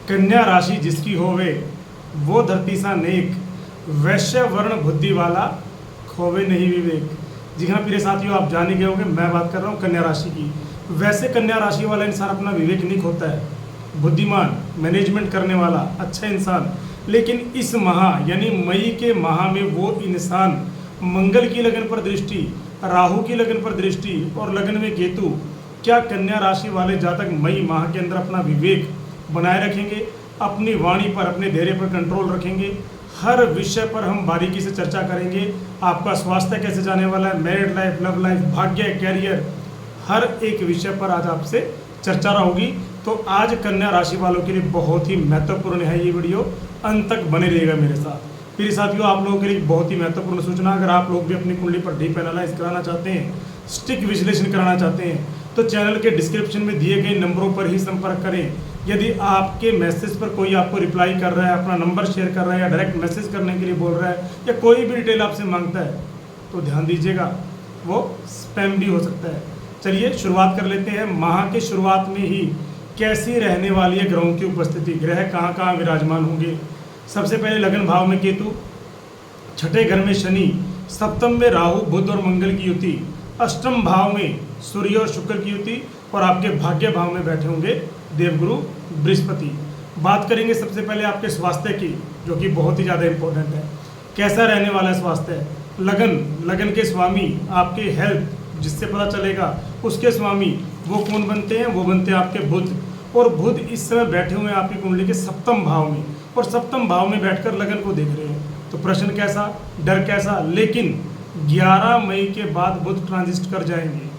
कन्या राशि जिसकी होवे वो धरती सा नेक, वैश्य वर्ण बुद्धि वाला खोवे नहीं विवेक। जी हाँ प्रिय साथियों, आप जान ही गए होंगे मैं बात कर रहा हूँ कन्या राशि की। वैसे कन्या राशि वाला इंसान अपना विवेक नहीं खोता है, बुद्धिमान, मैनेजमेंट करने वाला अच्छा इंसान। लेकिन इस माह यानी मई के माह में वो इंसान मंगल की लगन पर दृष्टि, राहु की लगन पर दृष्टि और लगन में केतु, क्या कन्या राशि वाले जातक मई माह के अंदर अपना विवेक बनाए रखेंगे, अपनी वाणी पर, अपने धैर्य पर कंट्रोल रखेंगे। हर विषय पर हम बारीकी से चर्चा करेंगे। आपका स्वास्थ्य कैसे जाने वाला है, मैरिड लाइफ, लव लाइफ, भाग्य, कैरियर, हर एक विषय पर आज आपसे चर्चा होगी। तो आज कन्या राशि वालों के लिए बहुत ही महत्वपूर्ण है ये वीडियो, अंत तक बने रहिएगा मेरे साथ। फिर साथियों, आप लोगों के लिए बहुत ही महत्वपूर्ण सूचना, अगर आप लोग भी अपनी कुंडली पर डीप एनालाइज कराना चाहते हैं, स्टिक विश्लेषण कराना चाहते हैं, तो चैनल के डिस्क्रिप्शन में दिए गए नंबरों पर ही संपर्क करें। यदि आपके मैसेज पर कोई आपको रिप्लाई कर रहा है, अपना नंबर शेयर कर रहा है या डायरेक्ट मैसेज करने के लिए बोल रहा है या कोई भी डिटेल आपसे मांगता है, तो ध्यान दीजिएगा वो स्पैम भी हो सकता है। चलिए शुरुआत कर लेते हैं। माह के शुरुआत में ही कैसी रहने वाली है ग्रहों की उपस्थिति, ग्रह कहाँ कहाँ विराजमान होंगे। सबसे पहले लगन भाव में केतु, छठे घर में शनि, सप्तम में राहु, बुध और मंगल की युति, अष्टम भाव में सूर्य और शुक्र की युति और आपके भाग्य भाव में बैठे होंगे देवगुरु बृहस्पति। बात करेंगे सबसे पहले आपके स्वास्थ्य की, जो कि बहुत ही ज़्यादा इंपॉर्टेंट है। कैसा रहने वाला है स्वास्थ्य। लगन के स्वामी आपके हेल्थ, जिससे पता चलेगा उसके स्वामी वो कौन बनते हैं, वो बनते हैं आपके बुध। और बुध इस समय बैठे हुए हैं आपकी कुंडली के सप्तम भाव में, और सप्तम भाव में बैठकर लगन को देख रहे हैं। तो प्रश्न कैसा, डर कैसा। लेकिन 11 मई के बाद बुध ट्रांजिट कर जाएंगे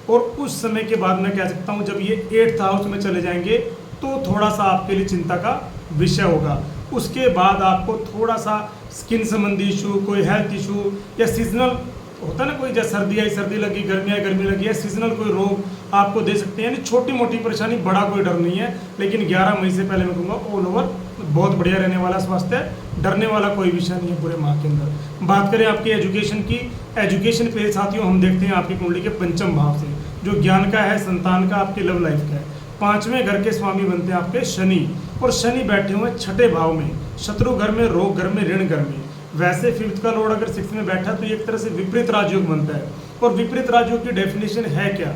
और उस समय के बाद मैं कह सकता हूँ जब ये 8th हाउस में चले जाएंगे तो थोड़ा सा आपके लिए चिंता का विषय होगा। उसके बाद आपको थोड़ा सा स्किन संबंधी इशू, कोई हेल्थ इशू या सीजनल होता है ना, कोई जैसे सर्दी आई सर्दी लगी, गर्मी आई गर्मी लगी, या सीजनल कोई रोग आपको दे सकते हैं। यानी छोटी मोटी परेशानी, बड़ा कोई डर नहीं है। लेकिन 11 मई से पहले मैं कहूँगा ऑल ओवर बहुत बढ़िया रहने वाला स्वास्थ्य है, डरने वाला कोई विषय नहीं है पूरे माह के अंदर। बात करें आपकी एजुकेशन की, एजुकेशन पे साथियों हम देखते हैं आपकी कुंडली के पंचम भाव से, जो ज्ञान का है, संतान का, आपके लव लाइफ का है। 5वें घर के स्वामी बनते हैं आपके शनि, और शनि बैठे हुए 6ठे भाव में, शत्रु घर में, रोग घर में, ऋण घर में। वैसे 5th का लॉर्ड अगर 6th में बैठा तो ये एक तरह से विपरीत राजयोग बनता है। और विपरीत राजयोग की डेफिनेशन है क्या,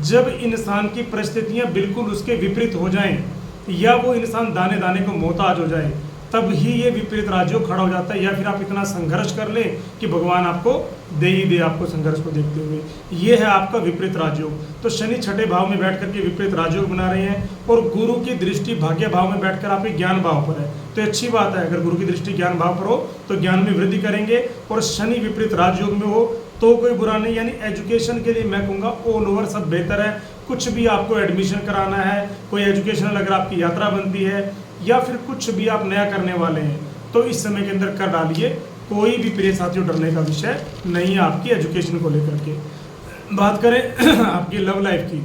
जब इंसान की परिस्थितियां बिल्कुल उसके विपरीत हो जाएं या वो इंसान दाने दाने को मोहताज हो जाए, तब ही ये विपरीत राजयोग खड़ा हो जाता है। या फिर आप इतना संघर्ष कर लें कि भगवान आपको दे ही दे, आपको संघर्ष को देखते हुए। ये है आपका विपरीत राजयोग। तो शनि 6ठे भाव में बैठ करके विपरीत राजयोग बना रहे हैं, और गुरु की दृष्टि भाग्य भाव में बैठकर आपके ज्ञान भाव पर है। तो अच्छी बात है, अगर गुरु की दृष्टि ज्ञान भाव पर हो तो ज्ञान में वृद्धि करेंगे। और शनि विपरीत राजयोग में हो तो कोई बुरा नहीं। यानी एजुकेशन के लिए मैं कहूँगा ऑल ओवर सब बेहतर है। कुछ भी आपको एडमिशन कराना है, कोई एजुकेशनल अगर आपकी यात्रा बनती है, या फिर कुछ भी आप नया करने वाले हैं, तो इस समय के अंदर कर डालिए। कोई भी प्रिय साथियों डरने का विषय नहीं है आपकी एजुकेशन को लेकर के। बात करें आपकी लव लाइफ की,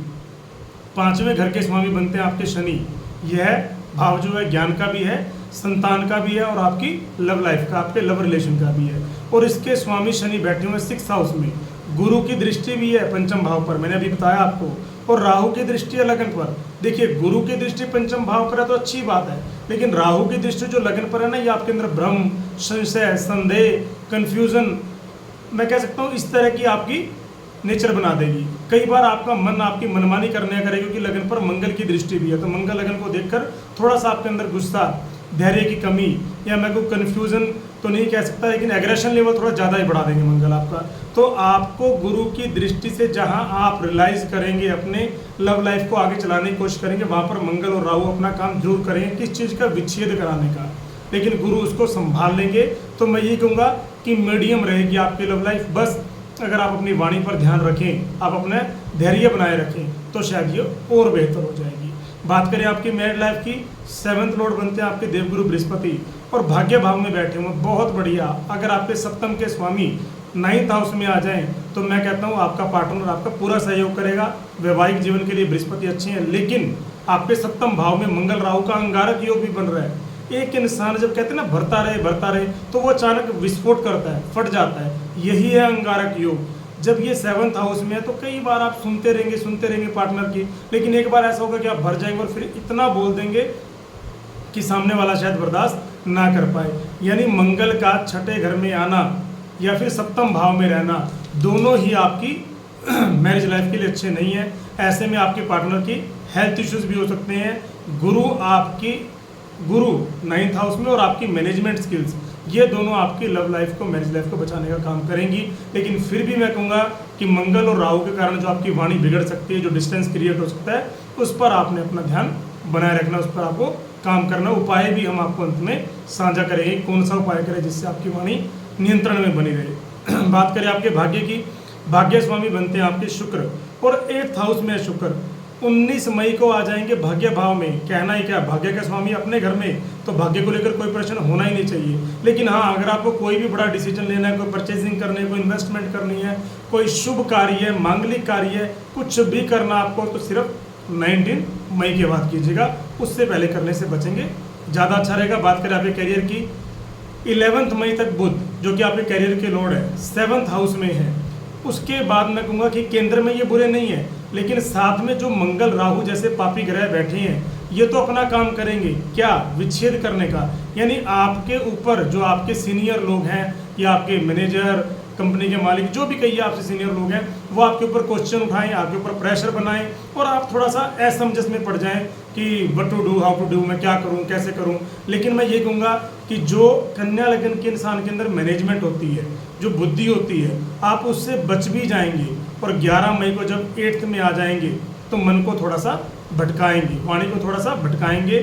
5वें घर के स्वामी बनते हैं आपके शनि। यह भाव जो है ज्ञान का भी है, संतान का भी है, और आपकी लव लाइफ का, आपके लव रिलेशन का भी है। और इसके स्वामी शनि बैठे हुए 6th हाउस में, गुरु की दृष्टि भी है पंचम भाव पर, मैंने अभी बताया आपको, और राहु की दृष्टि है लगन पर। देखिए गुरु की दृष्टि पंचम भाव पर है तो अच्छी बात है, लेकिन राहु की दृष्टि जो लगन पर है ना, ये आपके अंदर भ्रम, संशय, संदेह, कंफ्यूजन, मैं कह सकता हूँ इस तरह की आपकी नेचर बना देगी। कई बार आपका मन आपकी मनमानी करने करेगा, क्योंकि लगन पर मंगल की दृष्टि भी है। तो मंगल लगन को देखकर थोड़ा सा आपके अंदर गुस्सा, धैर्य की कमी, या मैं को कन्फ्यूजन तो नहीं कह सकता, लेकिन एग्रेशन लेवल थोड़ा ज़्यादा ही बढ़ा देंगे मंगल आपका। तो आपको गुरु की दृष्टि से जहां आप रियलाइज करेंगे, अपने लव लाइफ को आगे चलाने की कोशिश करेंगे, वहां पर मंगल और राहु अपना काम जरूर करेंगे किस चीज़ का, विच्छेद कराने का। लेकिन गुरु उसको संभाल लेंगे। तो मैं यही कहूँगा कि मीडियम रहेगी आपकी लव लाइफ। बस अगर आप अपनी वाणी पर ध्यान रखें, आप अपने धैर्य बनाए रखें, तो शायद ये और बेहतर हो जाएगी। बात करें आपकी मैरिड लाइफ की, 7th लॉर्ड बनते हैं आपके देवगुरु बृहस्पति, और भाग्य भाव में बैठे हुए, बहुत बढ़िया। अगर आपके सप्तम के स्वामी 9th हाउस में आ जाएं तो मैं कहता हूँ आपका पार्टनर आपका पूरा सहयोग करेगा। वैवाहिक जीवन के लिए बृहस्पति अच्छे हैं, लेकिन आपके सप्तम भाव में मंगल राहु का अंगारक योग भी बन रहा है। एक इंसान जब कहते हैं ना भरता रहे तो वो अचानक विस्फोट करता है, फट जाता है। यही है अंगारक योग। जब ये 7th हाउस में है तो कई बार आप सुनते रहेंगे पार्टनर की, लेकिन एक बार ऐसा होगा कि आप भर जाएंगे और फिर इतना बोल देंगे कि सामने वाला शायद बर्दाश्त ना कर पाए। यानी मंगल का छठे घर में आना या फिर सप्तम भाव में रहना, दोनों ही आपकी मैरिज लाइफ के लिए अच्छे नहीं है। ऐसे में आपके पार्टनर की हेल्थ इश्यूज भी हो सकते हैं। गुरु 9th हाउस में और आपकी मैनेजमेंट स्किल्स, ये दोनों आपकी लव लाइफ को, मैरिज लाइफ को बचाने का काम करेंगी। लेकिन फिर भी मैं कहूँगा कि मंगल और राहु के कारण जो आपकी वाणी बिगड़ सकती है, जो डिस्टेंस क्रिएट हो सकता है, उस पर आपने अपना ध्यान बनाए रखना, उस पर आपको काम करना। उपाय भी हम आपको अंत में साझा करेंगे, कौन सा उपाय करें जिससे आपकी वाणी नियंत्रण में बनी रहे। बात करें आपके भाग्य की, भाग्य स्वामी बनते हैं आपके शुक्र, और 8th हाउस में शुक्र 19 मई को आ जाएंगे भाग्य भाव में। कहना ही क्या, भाग्य का स्वामी अपने घर में, तो भाग्य को लेकर कोई प्रश्न होना ही नहीं चाहिए। लेकिन हाँ, अगर आपको कोई भी बड़ा डिसीजन लेना है, कोई परचेजिंग करनी है, कोई इन्वेस्टमेंट करनी है, कोई शुभ कार्य है, मांगलिक कार्य है, कुछ भी करना आपको, तो सिर्फ 19 मई के बाद कीजिएगा, उससे पहले करने से बचेंगे, ज़्यादा अच्छा रहेगा। बात करें आपके करियर की, 11 मई तक बुध, जो कि आपके करियर के लॉर्ड है, 7th हाउस में है। उसके बाद मैं कहूँगा कि केंद्र में ये बुरे नहीं है, लेकिन साथ में जो मंगल राहु जैसे पापी ग्रह बैठे हैं, ये तो अपना काम करेंगे, क्या, विच्छेद करने का। यानी आपके ऊपर जो आपके सीनियर लोग हैं या आपके मैनेजर, कंपनी के मालिक, जो भी कहिए आपसे सीनियर लोग हैं, वो आपके ऊपर क्वेश्चन उठाएं, आपके ऊपर प्रेशर बनाएं, और आप थोड़ा सा असमंजस में पड़ जाएं कि what to do, how to do, मैं क्या करूं, कैसे करूं। लेकिन मैं ये कहूँगा कि जो कन्या लगन के इंसान के अंदर मैनेजमेंट होती है, जो बुद्धि होती है, आप उससे बच भी जाएंगे। और 11 मई को जब 8th में आ जाएंगे तो मन को थोड़ा सा भटकाएंगे, वाणी को थोड़ा सा भटकाएंगे।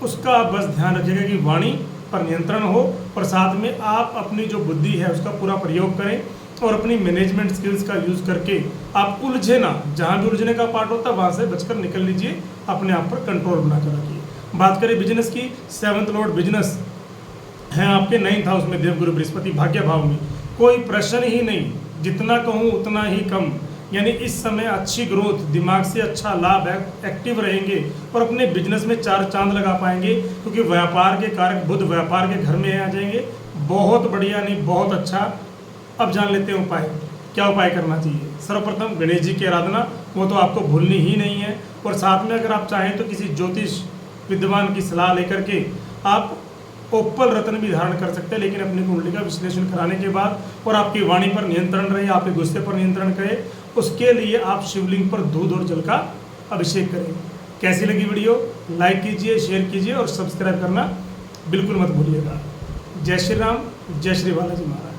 उसका आप बस ध्यान रखिएगा कि वाणी पर नियंत्रण हो, और साथ में आप अपनी जो बुद्धि है उसका पूरा प्रयोग करें, और अपनी मैनेजमेंट स्किल्स का यूज़ करके आप उलझे ना, जहाँ भी उलझने का पार्ट होता है वहाँ से बचकर निकल लीजिए, अपने आप पर कंट्रोल बना कर रखिए। बात करें बिजनेस की, 7th लॉर्ड बिजनेस है आपके 9th हाउस में, देवगुरु बृहस्पति भाग्य भाव में। कोई प्रश्न ही नहीं, जितना कहूँ उतना ही कम। यानी इस समय अच्छी ग्रोथ, दिमाग से अच्छा लाभ है, एक्टिव रहेंगे और अपने बिजनेस में 4 चांद लगा पाएंगे, क्योंकि व्यापार के कारक बुध व्यापार के घर में आ जाएंगे। बहुत बढ़िया, नहीं बहुत अच्छा। अब जान लेते हैं उपाय, क्या उपाय करना चाहिए। सर्वप्रथम गणेश जी की आराधना, वो तो आपको भूलनी ही नहीं है। और साथ में अगर आप चाहें तो किसी ज्योतिष विद्वान की सलाह लेकर के आप ओप्पल रत्न भी धारण कर सकते हैं, लेकिन अपनी कुंडली का विश्लेषण कराने के बाद, और आपकी वाणी पर नियंत्रण रहे, आपके गुस्से पर नियंत्रण करे, उसके लिए आप शिवलिंग पर दूध और जल का अभिषेक करें। कैसी लगी वीडियो, लाइक कीजिए, शेयर कीजिए और सब्सक्राइब करना बिल्कुल मत भूलिएगा। जय श्री राम, जय श्री बालाजी महाराज।